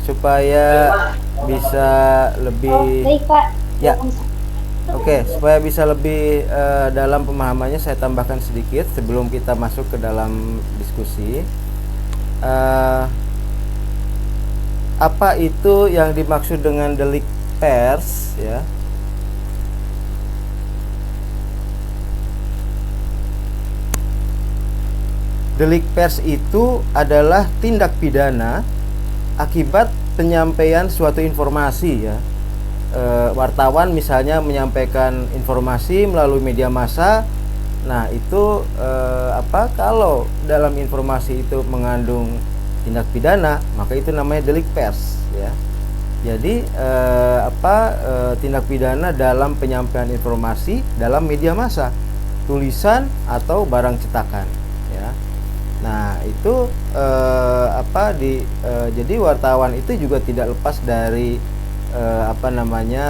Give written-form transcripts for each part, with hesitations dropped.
supaya bisa lebih Baik Pak. ya. Oke, supaya bisa lebih dalam pemahamannya saya tambahkan sedikit sebelum kita masuk ke dalam diskusi. Eh, apa itu yang dimaksud dengan delik pers ya? Delik pers itu adalah tindak pidana akibat penyampaian suatu informasi ya. Wartawan misalnya menyampaikan informasi melalui media massa. Nah, itu kalau dalam informasi itu mengandung tindak pidana, maka itu namanya delik pers ya. Jadi tindak pidana dalam penyampaian informasi dalam media massa, tulisan atau barang cetakan ya. Nah, itu jadi wartawan itu juga tidak lepas dari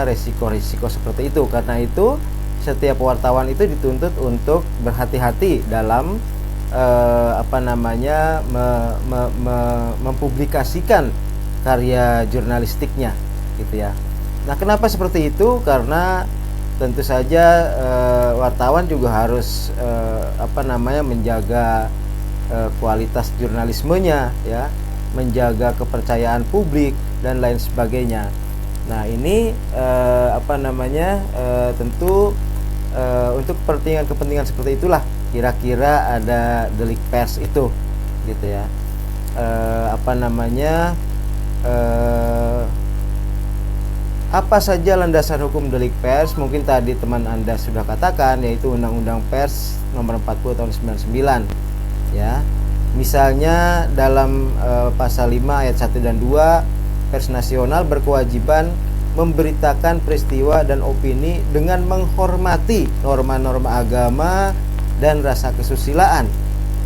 resiko-resiko seperti itu. Karena itu setiap wartawan itu dituntut untuk berhati-hati dalam mempublikasikan karya jurnalistiknya gitu ya. Nah, kenapa seperti itu? Karena tentu saja wartawan juga harus menjaga kualitas jurnalismenya ya, menjaga kepercayaan publik dan lain sebagainya. Nah, ini tentu untuk kepentingan seperti itulah kira-kira ada delik pers itu gitu ya. Apa saja landasan hukum delik pers? Mungkin tadi teman Anda sudah katakan, yaitu Undang-Undang Pers Nomor 40 Tahun 99 ya. Misalnya dalam pasal 5 ayat 1 dan 2, pers nasional berkewajiban memberitakan peristiwa dan opini dengan menghormati norma-norma agama dan rasa kesusilaan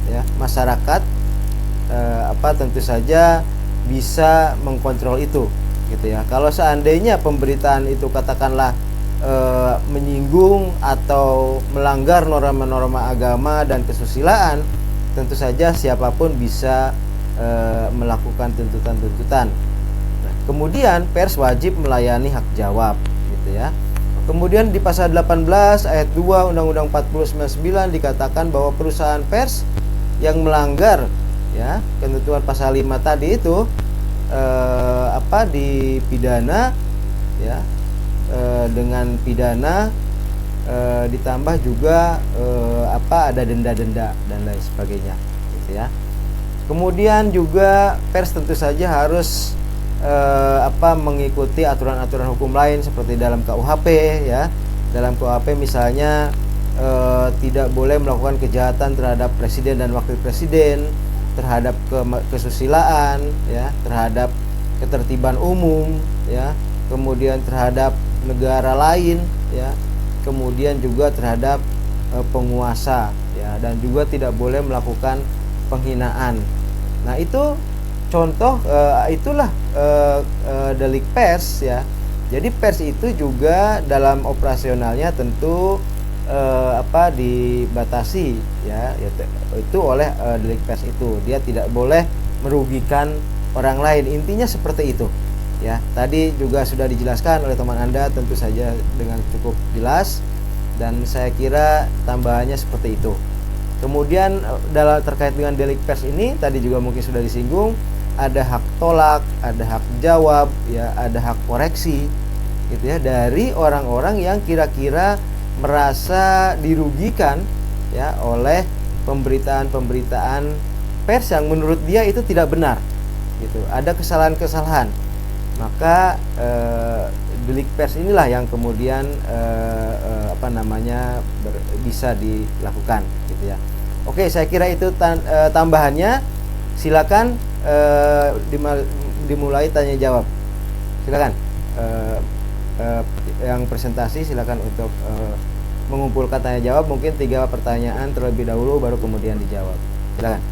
ya. Masyarakat tentu saja bisa mengkontrol itu gitu ya. Kalau seandainya pemberitaan itu katakanlah menyinggung atau melanggar norma-norma agama dan kesusilaan, tentu saja siapapun bisa melakukan tuntutan-tuntutan. Nah, kemudian pers wajib melayani hak jawab gitu ya. Kemudian di pasal 18 ayat 2 Undang-Undang 40/99 dikatakan bahwa perusahaan pers yang melanggar ya ketentuan pasal 5 tadi itu dipidana ya, dengan pidana ditambah juga ada denda-denda dan lain sebagainya gitu ya. Kemudian juga pers tentu saja harus mengikuti aturan-aturan hukum lain seperti dalam KUHP ya. Dalam KUHP misalnya tidak boleh melakukan kejahatan terhadap presiden dan wakil presiden, terhadap kesusilaan ya, terhadap ketertiban umum ya, kemudian terhadap negara lain ya, kemudian juga terhadap penguasa ya, dan juga tidak boleh melakukan penghinaan. Nah, itu contoh itulah delik pers ya. Jadi pers itu juga dalam operasionalnya tentu dibatasi ya, itu oleh delik pers itu. Dia tidak boleh merugikan orang lain. Intinya seperti itu ya. Tadi juga sudah dijelaskan oleh teman Anda tentu saja dengan cukup jelas, dan saya kira tambahannya seperti itu. Kemudian dalam terkait dengan delik pers ini tadi juga mungkin sudah disinggung, ada hak tolak, ada hak jawab ya, ada hak koreksi gitu ya, dari orang-orang yang kira-kira merasa dirugikan ya oleh pemberitaan-pemberitaan pers yang menurut dia itu tidak benar gitu. Ada kesalahan-kesalahan. Maka delik pers inilah yang kemudian bisa dilakukan gitu ya. Oke, saya kira itu tambahannya. Silakan dimulai tanya jawab. Silakan yang presentasi silakan untuk mengumpulkan tanya jawab, mungkin 3 pertanyaan terlebih dahulu baru kemudian dijawab. Silakan.